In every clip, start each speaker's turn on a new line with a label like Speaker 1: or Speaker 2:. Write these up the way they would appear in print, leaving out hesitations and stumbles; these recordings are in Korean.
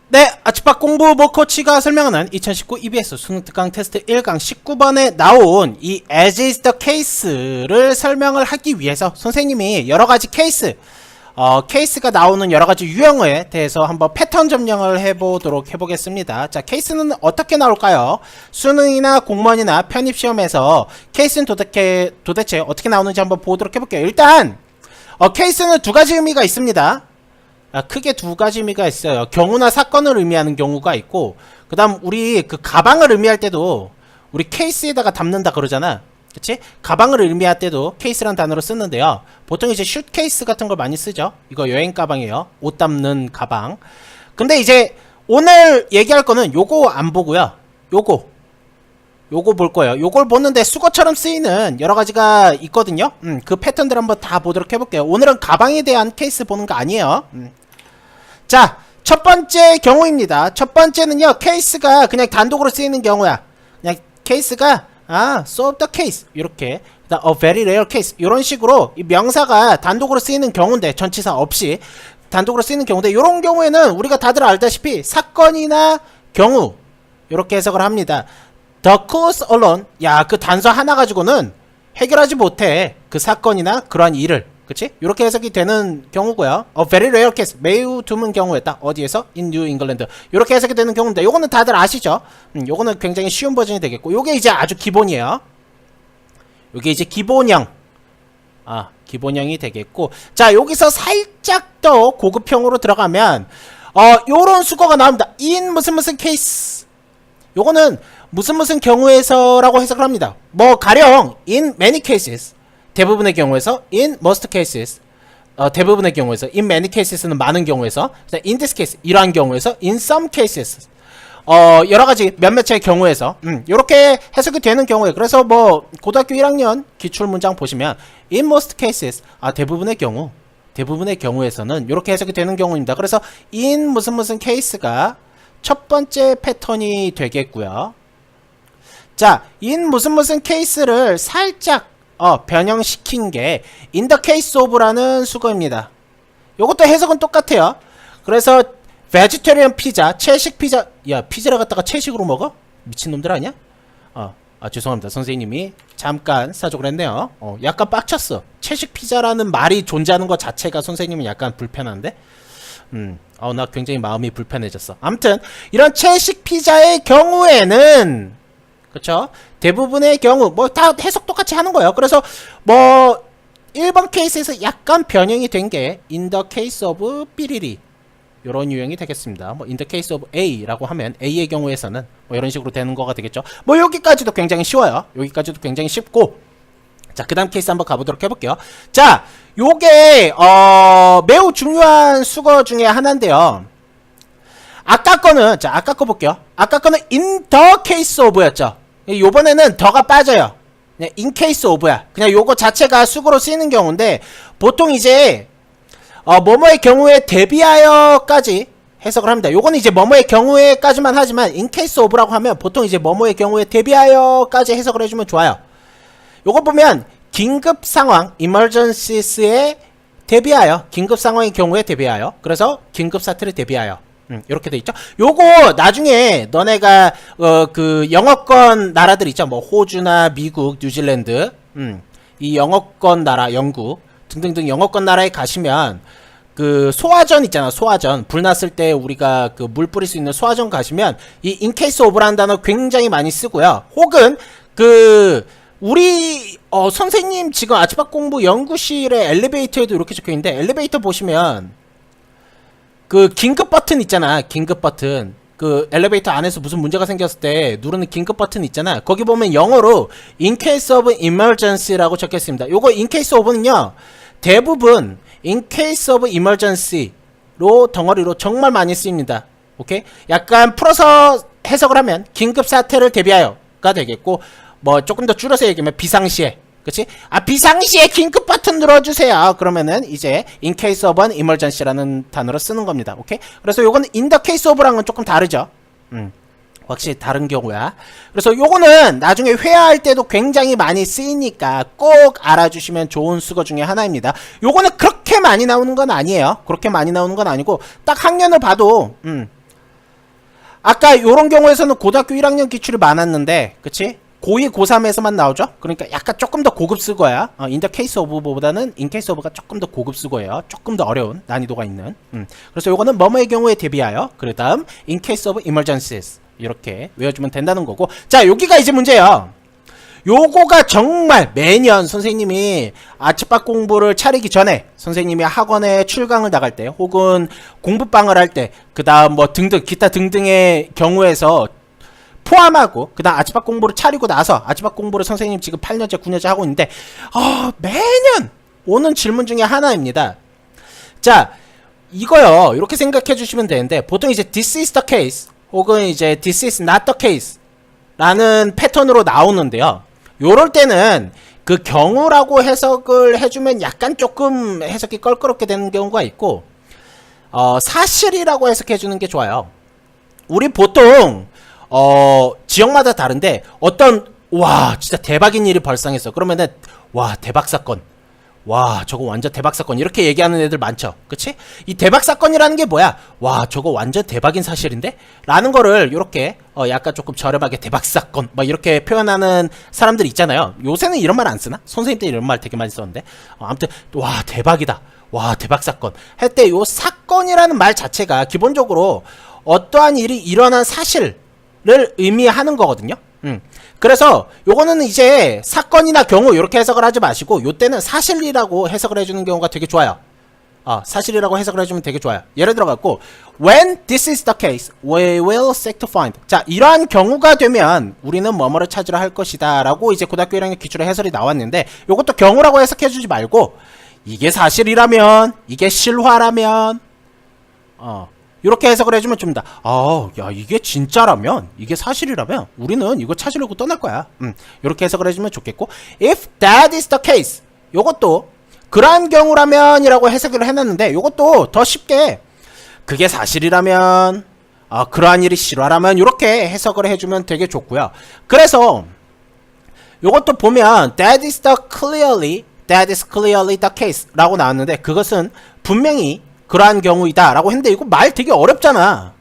Speaker 1: 네, 아치팍 공부 모코치가 설명하는 2019 EBS 수능 특강 테스트 1강 19번에 나온 이 as is the case를 설명을 하기 위해서 선생님이 여러가지 케이스가 나오는 여러가지 유형에 대해서 한번 패턴 점령을 해보겠습니다. 자, 케이스는 어떻게 나올까요? 수능이나 공무원이나 편입시험에서 케이스는 도대체 어떻게 나오는지 한번 보도록 해볼게요. 일단 케이스는 두 가지 의미가 있습니다. 크게 두 가지 의미가 있어요. 경우나 사건을 의미하는 경우가 있고, 그 다음 우리 그 가방을 의미할 때도 우리 케이스에다가 담는다 그러잖아. 그치? 가방을 의미할 때도 케이스란 단어를 쓰는데요. 보통 이제 슈트케이스 같은 걸 많이 쓰죠. 이거 여행 가방이에요. 옷 담는 가방. 근데 이제 오늘 얘기할 거는 요거 안 보고요. 요거 볼 거예요. 요걸 보는데 수거처럼 쓰이는 여러 가지가 있거든요. 그 패턴들 한번 다 보도록 해볼게요. 오늘은 가방에 대한 케이스 보는 거 아니에요. 자, 첫 번째 경우입니다. 첫 번째는요, 케이스가 그냥 단독으로 쓰이는 경우야. 그냥 케이스가 solve the case 이렇게, a very rare case 이런 식으로 이 명사가 단독으로 쓰이는 경우인데, 전치사 없이 단독으로 쓰이는 경우인데, 이런 경우에는 우리가 다들 알다시피 사건이나 경우 이렇게 해석을 합니다. The cause alone, 야, 그 단서 하나 가지고는 해결하지 못해. 그 사건이나 그러한 일을. 그치? 이렇게 해석이 되는 경우고요. A very rare case, 매우 드문 경우였다. 어디에서? In New England. 이렇게 해석이 되는 경우인데, 요거는 다들 아시죠? 요거는 굉장히 쉬운 버전이 되겠고, 요게 이제 아주 기본이에요. 요게 이제 기본형. 기본형이 되겠고, 자, 여기서 살짝 더 고급형으로 들어가면 요런 수거가 나옵니다. In 무슨 케이스. 요거는 무슨 경우에서라고 해석을 합니다. 뭐 가령 in many cases, 대부분의 경우에서 in most cases, 대부분의 경우에서 in many cases는 많은 경우에서, in this case 이러한 경우에서, in some cases 여러가지 몇몇의 경우에서 요렇게 해석이 되는 경우에, 그래서 뭐 고등학교 1학년 기출문장 보시면 in most cases, 대부분의 경우에서는 요렇게 해석이 되는 경우입니다. 그래서 in 무슨 케이스가 첫 번째 패턴이 되겠고요. 자, in 무슨 케이스를 살짝 변형시킨 게 in the case of라는 수거입니다. 요것도 해석은 똑같아요. 그래서 vegetarian 피자, 채식 피자, 야, 피자를 갖다가 채식으로 먹어? 미친놈들 아니야? 죄송합니다. 선생님이 잠깐 사족을 했네요. 약간 빡쳤어. 채식 피자라는 말이 존재하는 것 자체가 선생님은 약간 불편한데? 나 굉장히 마음이 불편해졌어. 아무튼 이런 채식 피자의 경우에는, 그쵸? 대부분의 경우 뭐 다 해석 똑같이 하는 거예요. 그래서 뭐 1번 케이스에서 약간 변형이 된 게 in the case of 삐리리 요런 유형이 되겠습니다. 뭐 in the case of A라고 하면 A의 경우에서는 뭐 이런 식으로 되는 거가 되겠죠. 뭐 여기까지도 굉장히 쉬워요. 여기까지도 굉장히 쉽고, 자, 그 다음 케이스 한번 가보도록 해볼게요. 자, 요게 매우 중요한 수거 중에 하나인데요. 아까 거는, 자, 아까 거 볼게요. 아까 거는 in the case of였죠. 요번에는 더가 빠져요. 그냥 in case of야. 그냥 요거 자체가 수거로 쓰이는 경우인데, 보통 이제 뭐뭐의 경우에 대비하여까지 해석을 합니다. 요거는 이제 뭐뭐의 경우에까지만 하지만 in case of라고 하면 보통 이제 뭐뭐의 경우에 대비하여까지 해석을 해주면 좋아요. 요거 보면 긴급 상황, emergencies에 대비하여, 긴급 상황의 경우에 대비하여, 그래서 긴급 사태를 대비하여, 이렇게 돼 있죠. 요거 나중에 너네가 그 영어권 나라들 있죠. 뭐 호주나 미국, 뉴질랜드, 이 영어권 나라, 영국 등등등 영어권 나라에 가시면 그 소화전 있잖아. 소화전, 불 났을 때 우리가 그 물 뿌릴 수 있는 소화전 가시면 이 in case of라는 단어 굉장히 많이 쓰고요. 혹은 그 우리 선생님 지금 아치박 공부 연구실의 엘리베이터에도 이렇게 적혀 있는데, 엘리베이터 보시면 그 긴급 버튼 있잖아. 긴급 버튼. 그 엘리베이터 안에서 무슨 문제가 생겼을 때 누르는 긴급 버튼 있잖아. 거기 보면 영어로 in case of emergency라고 적혀 있습니다. 요거 in case of는요, 대부분 in case of emergency로 덩어리로 정말 많이 쓰입니다. 오케이? 약간 풀어서 해석을 하면 긴급 사태를 대비하여가 되겠고, 뭐 조금 더 줄여서 얘기하면 비상시에, 그치? 비상시에 긴급 버튼 눌러주세요. 그러면은 이제 in case of an emergency라는 단어를 쓰는 겁니다. 오케이? 그래서 요거는 in the case of랑은 조금 다르죠. 확실히 다른 경우야. 그래서 요거는 나중에 회화할 때도 굉장히 많이 쓰이니까 꼭 알아주시면 좋은 수거 중에 하나입니다. 요거는 그렇게 많이 나오는 건 아니에요. 그렇게 많이 나오는 건 아니고, 딱 학년을 봐도 아까 요런 경우에서는 고등학교 1학년 기출이 많았는데, 그치? 고2, 고3에서만 나오죠? 그러니까 약간 조금 더 고급 수거야. in the case of보다는 in case of가 조금 더 고급 수거예요. 조금 더 어려운 난이도가 있는. 그래서 요거는 뭐뭐의 경우에 대비하여, 그 다음 in case of emergencies 이렇게 외워주면 된다는 거고. 자, 여기가 이제 문제예요. 요거가 정말 매년 선생님이 아침밥 공부를 차리기 전에 선생님이 학원에 출강을 나갈 때 혹은 공부방을 할 때 그 다음 뭐 등등 기타 등등의 경우에서 포함하고 그 다음 아침밥 공부를 차리고 나서 아침밥 공부를 선생님 지금 8년째 9년째 하고 있는데 매년 오는 질문 중에 하나입니다. 자, 이거요 이렇게 생각해 주시면 되는데 보통 이제 this is the case 혹은 이제 this is not the case 라는 패턴으로 나오는데요. 요럴 때는 그 경우라고 해석을 해주면 약간 조금 해석이 껄끄럽게 되는 경우가 있고 사실이라고 해석해주는 게 좋아요. 우리 보통 지역마다 다른데 어떤 와 진짜 대박인 일이 발생했어 그러면은 와 대박사건 와 저거 완전 대박사건 이렇게 얘기하는 애들 많죠. 그치? 이 대박사건이라는 게 뭐야? 와 저거 완전 대박인 사실인데? 라는 거를 요렇게 약간 조금 저렴하게 대박사건 막 이렇게 표현하는 사람들 있잖아요. 요새는 이런 말 안 쓰나? 선생님 때 이런 말 되게 많이 썼는데 아무튼 와 대박이다 와 대박사건 할 때 요 사건이라는 말 자체가 기본적으로 어떠한 일이 일어난 사실을 의미하는 거거든요. 그래서 요거는 이제 사건이나 경우 이렇게 해석을 하지 마시고 요때는 사실이라고 해석을 해주는 경우가 되게 좋아요. 사실이라고 해석을 해주면 되게 좋아요. 예를 들어 갖고 when this is the case we will seek to find 자 이러한 경우가 되면 우리는 뭐뭐를 찾으러 할 것이다 라고 이제 고등학교 1학년 기출의 해설이 나왔는데 요것도 경우라고 해석해 주지 말고 이게 사실이라면 이게 실화라면 이렇게 해석을 해주면 줍니다. 야 이게 진짜라면 이게 사실이라면 우리는 이거 찾으려고 떠날 거야. 이렇게 해석을 해주면 좋겠고 if that is the case 요것도 그러한 경우라면 이라고 해석을 해놨는데 요것도 더 쉽게 그게 사실이라면 그러한 일이 실화라면 이렇게 해석을 해주면 되게 좋고요. 그래서 요것도 보면 that is clearly the case 라고 나왔는데 그것은 분명히 그러한 경우이다 라고 했는데 이거 말 되게 어렵잖아.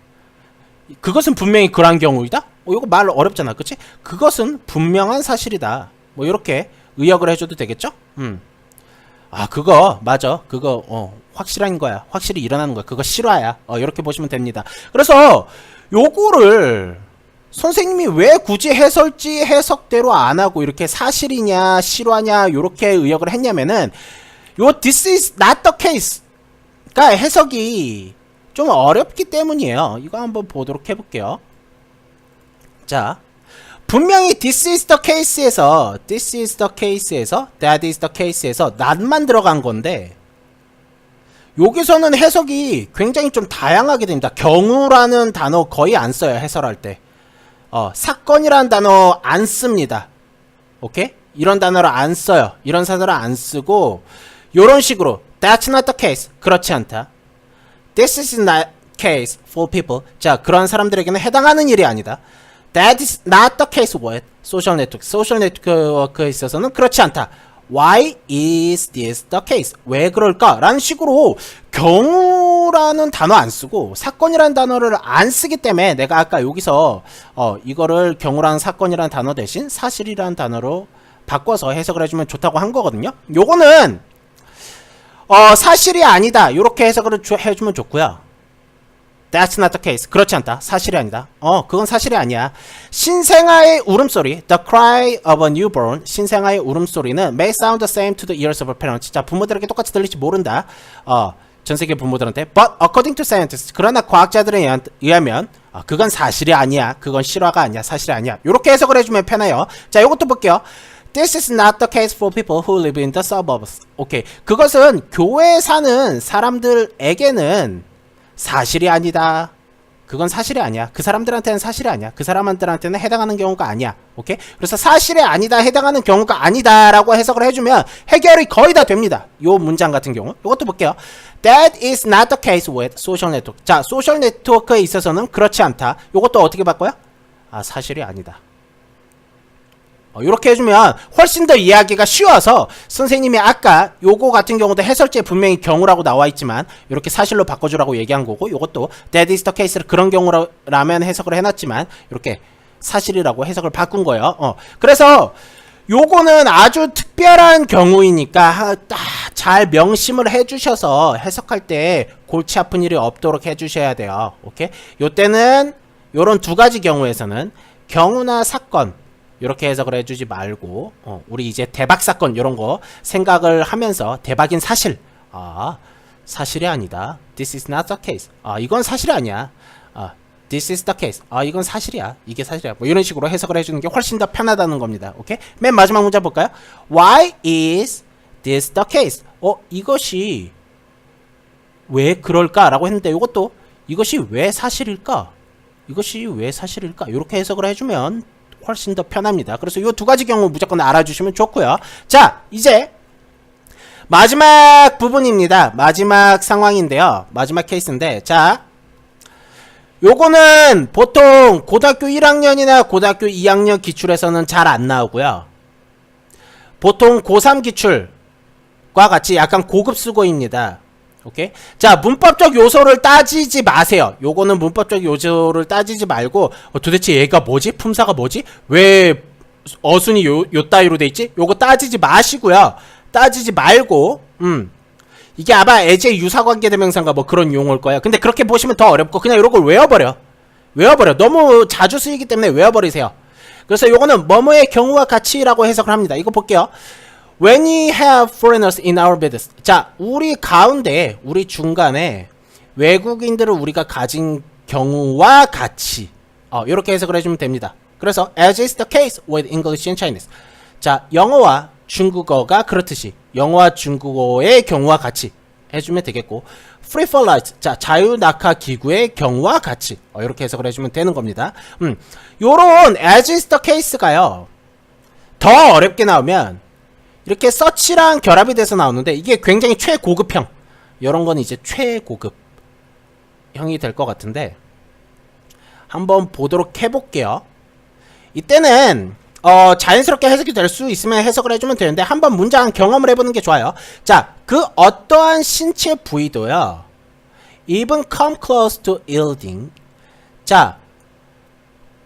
Speaker 1: 그것은 분명히 그러한 경우이다? 이거 말 어렵잖아. 그치? 그것은 분명한 사실이다. 뭐 이렇게 의역을 해줘도 되겠죠? 그거 맞아. 그거 확실한 거야. 확실히 일어나는 거야. 그거 실화야. 이렇게 보시면 됩니다. 그래서 요거를 선생님이 왜 굳이 해설지 해석대로 안 하고 이렇게 사실이냐 실화냐 요렇게 의역을 했냐면은 요 this is not the case 그러니까 해석이 좀 어렵기 때문이에요. 이거 한번 보도록 해볼게요. 자, 분명히 this is the case에서 that is the case에서 not만 들어간 건데 여기서는 해석이 굉장히 좀 다양하게 됩니다. 경우라는 단어 거의 안 써요. 해설할 때. 사건이라는 단어 안 씁니다. 오케이? 이런 단어를 안 써요. 이런 단어를 안 쓰고 요런 식으로 That's not the case. 그렇지 않다. This is not case for people. 자, 그런 사람들에게는 해당하는 일이 아니다. That is not the case with social network. 소셜 네트워크에 있어서는 그렇지 않다. Why is this the case? 왜 그럴까? 라는 식으로 경우라는 단어 안 쓰고 사건이라는 단어를 안 쓰기 때문에 내가 아까 여기서 이거를 경우라는 사건이라는 단어 대신 사실이라는 단어로 바꿔서 해석을 해주면 좋다고 한 거거든요. 요거는 사실이 아니다. 이렇게 해석을 해주면 좋고요. That's not the case. 그렇지 않다. 사실이 아니다. 그건 사실이 아니야. 신생아의 울음소리, the cry of a newborn. 신생아의 울음소리는 may sound the same to the ears of a parent. 자, 부모들에게 똑같이 들릴지 모른다. 전 세계 부모들한테. But according to scientists. 그러나 과학자들에 의하면 그건 사실이 아니야. 그건 실화가 아니야. 사실이 아니야. 이렇게 해석을 해주면 편해요. 자, 이것도 볼게요. This is not the case for people who live in the suburbs. 오케이. 그것은 교외에 사는 사람들에게는 사실이 아니다. 그건 사실이 아니야. 그 사람들한테는 사실이 아니야. 그 사람들한테는 해당하는 경우가 아니야. 오케이? 그래서 사실이 아니다, 해당하는 경우가 아니다 라고 해석을 해주면 해결이 거의 다 됩니다. 요 문장 같은 경우. 이것도 볼게요. That is not the case with social network. 자, 소셜 네트워크에 있어서는 그렇지 않다. 요것도 어떻게 바꿔요? 사실이 아니다. 이렇게 해주면 훨씬 더 이해하기가 쉬워서 선생님이 아까 요거 같은 경우도 해설지에 분명히 경우라고 나와 있지만 이렇게 사실로 바꿔주라고 얘기한 거고, 요것도 that is the case를 그런 경우라면 해석을 해놨지만 이렇게 사실이라고 해석을 바꾼 거예요. 그래서 요거는 아주 특별한 경우이니까 잘 명심을 해주셔서 해석할 때 골치 아픈 일이 없도록 해주셔야 돼요. 오케이? 요때는 요런 두 가지 경우에서는 경우나 사건 이렇게 해석을 해주지 말고 우리 이제 대박 사건 이런 거 생각을 하면서 대박인 사실, 사실이 아니다. This is not the case. 이건 사실이 아니야. This is the case. 이건 사실이야. 이게 사실이야. 뭐 이런 식으로 해석을 해주는 게 훨씬 더 편하다는 겁니다. 오케이? 맨 마지막 문제 볼까요? Why is this the case? 이것이 왜 그럴까라고 했는데 이것도 이것이 왜 사실일까? 이것이 왜 사실일까? 이렇게 해석을 해주면 훨씬 더 편합니다. 그래서 이 두 가지 경우 무조건 알아주시면 좋고요. 자, 이제 마지막 부분입니다. 마지막 상황인데요. 마지막 케이스인데, 자, 요거는 보통 고등학교 1학년이나 고등학교 2학년 기출에서는 잘 안 나오고요. 보통 고3 기출과 같이 약간 고급 수고입니다. 오케이? 자, 문법적 요소를 따지지 마세요. 요거는 문법적 요소를 따지지 말고 도대체 얘가 뭐지? 품사가 뭐지? 왜 어순이 요 따위로 돼 있지? 요거 따지지 마시고요. 따지지 말고 이게 아마 애제 유사관계대명사인가 뭐 그런 용어일 거예요. 근데 그렇게 보시면 더 어렵고 그냥 이런 걸 외워버려. 너무 자주 쓰이기 때문에 외워버리세요. 그래서 요거는 뭐뭐의 경우와 같이라고 해석을 합니다. 이거 볼게요. When we have foreigners in our midst. 자, 우리 가운데, 우리 중간에 외국인들을 우리가 가진 경우와 같이 이렇게 해석을 해주면 됩니다. 그래서 as is the case with English and Chinese. 자, 영어와 중국어가 그렇듯이 영어와 중국어의 경우와 같이 해주면 되겠고, free for light. 자, 자유낙하 기구의 경우와 같이 이렇게 해석을 해주면 되는 겁니다. 요런 as is the case가요, 더 어렵게 나오면 이렇게 서치랑 결합이 돼서 나오는데 이게 굉장히 최고급형, 이런 건 이제 최고급 형이 될 것 같은데 한번 보도록 해볼게요. 이때는 자연스럽게 해석이 될 수 있으면 해석을 해주면 되는데 한번 문장 경험을 해보는 게 좋아요. 자, 그 어떠한 신체 부위도요, even come close to yielding. 자,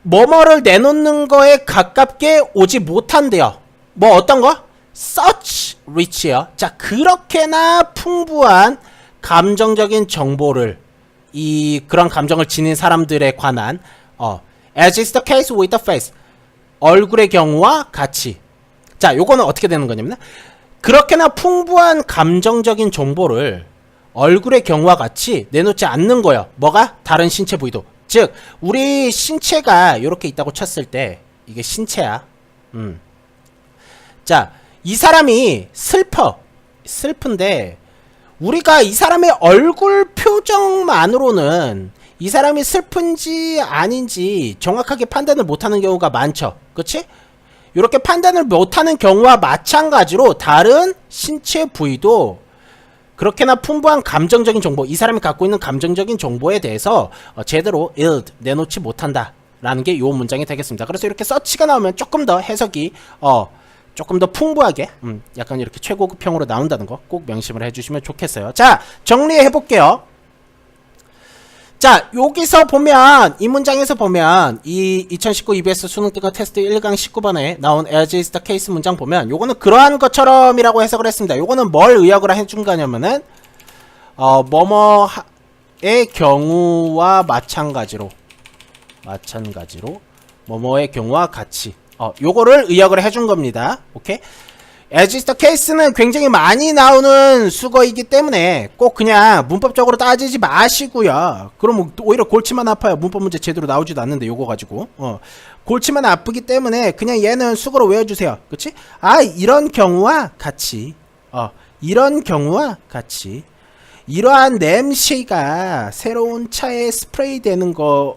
Speaker 1: 뭐뭐를 내놓는 거에 가깝게 오지 못한대요. 뭐 어떤 거? such rich요. 자, 그렇게나 풍부한 감정적인 정보를, 그런 감정을 지닌 사람들에 관한 as is the case with the face. 얼굴의 경우와 같이. 자, 요거는 어떻게 되는 거냐면 그렇게나 풍부한 감정적인 정보를 얼굴의 경우와 같이 내놓지 않는 거예요. 뭐가? 다른 신체 부위도. 즉, 우리 신체가 이렇게 있다고 쳤을 때 이게 신체야. 자, 이 사람이 슬픈데 우리가 이 사람의 얼굴 표정만으로는 이 사람이 슬픈지 아닌지 정확하게 판단을 못하는 경우가 많죠. 그치? 이렇게 판단을 못하는 경우와 마찬가지로 다른 신체 부위도 그렇게나 풍부한 감정적인 정보, 이 사람이 갖고 있는 감정적인 정보에 대해서 제대로 내놓지 못한다 라는 게 이 문장이 되겠습니다. 그래서 이렇게 서치가 나오면 조금 더 해석이 조금 더 풍부하게 약간 이렇게 최고급형으로 나온다는 거 꼭 명심을 해주시면 좋겠어요. 자, 정리해 볼게요. 자, 여기서 보면 이 문장에서 보면 이 2019 EBS 수능 특강 테스트 1강 19번에 나온 as is the case 문장 보면 요거는 그러한 것처럼이라고 해석을 했습니다. 요거는 뭘 의역을 해준 거냐면은 뭐뭐의 경우와 마찬가지로 뭐뭐의 경우와 같이 요거를 의역을 해준 겁니다. 오케이? as is the case는 굉장히 많이 나오는 수거이기 때문에 꼭 그냥 문법적으로 따지지 마시고요. 그럼 오히려 골치만 아파요. 문법 문제 제대로 나오지도 않는데 요거 가지고 골치만 아프기 때문에 그냥 얘는 수거로 외워주세요. 그치? 이런 경우와 같이 이런 경우와 같이 이러한 냄새가 새로운 차에 스프레이 되는 거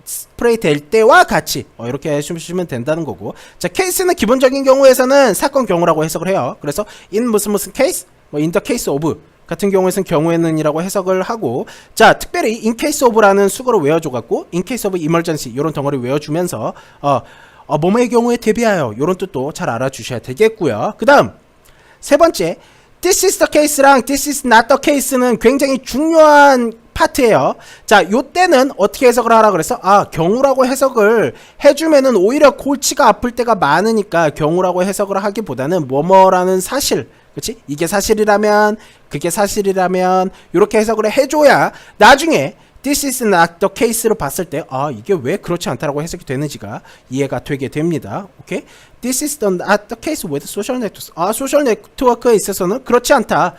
Speaker 1: 스프레이 될 때와 같이 이렇게 해주시면 된다는 거고, 자, 케이스는 기본적인 경우에서는 사건 경우라고 해석을 해요. 그래서 in 무슨 케이스, in the case of 같은 경우에서는 경우에는 이라고 해석을 하고, 자, 특별히 in case of라는 수거를 외워줘갖고 in case of emergency 이런 덩어리 외워주면서 뭐뭐의 경우에 대비하여 이런 뜻도 잘 알아주셔야 되겠고요. 그 다음 세 번째, this is the case랑 this is not the case는 굉장히 중요한 파트예요. 자, 요때는 어떻게 해석을 하라 그랬어? 경우라고 해석을 해주면은 오히려 골치가 아플 때가 많으니까 경우라고 해석을 하기보다는 뭐뭐라는 사실, 그치? 이게 사실이라면, 그게 사실이라면 요렇게 해석을 해줘야 나중에 this is not the case로 봤을 때 이게 왜 그렇지 않다라고 해석이 되는지가 이해가 되게 됩니다. 오케이? This is not the case with social networks. 소셜 네트워크에 있어서는 그렇지 않다.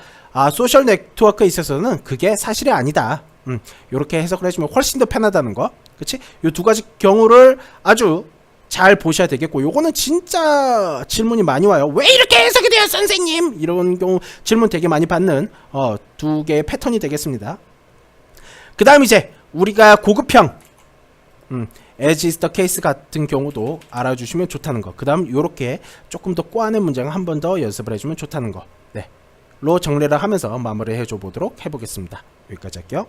Speaker 1: 소셜 네트워크에 있어서는 그게 사실이 아니다. 요렇게 해석을 해주면 훨씬 더 편하다는 거. 그치? 요 두 가지 경우를 아주 잘 보셔야 되겠고, 요거는 진짜 질문이 많이 와요. 왜 이렇게 해석이 돼요, 선생님? 이런 경우 질문 되게 많이 받는 두 개의 패턴이 되겠습니다. 그 다음 이제 우리가 고급형 as is the case 같은 경우도 알아주시면 좋다는 거. 그 다음 요렇게 조금 더 꼬아낸 문장을 한 번 더 연습을 해주면 좋다는 거. 네, 로 정리를 하면서 마무리 해줘 보도록 해보겠습니다. 여기까지 할게요.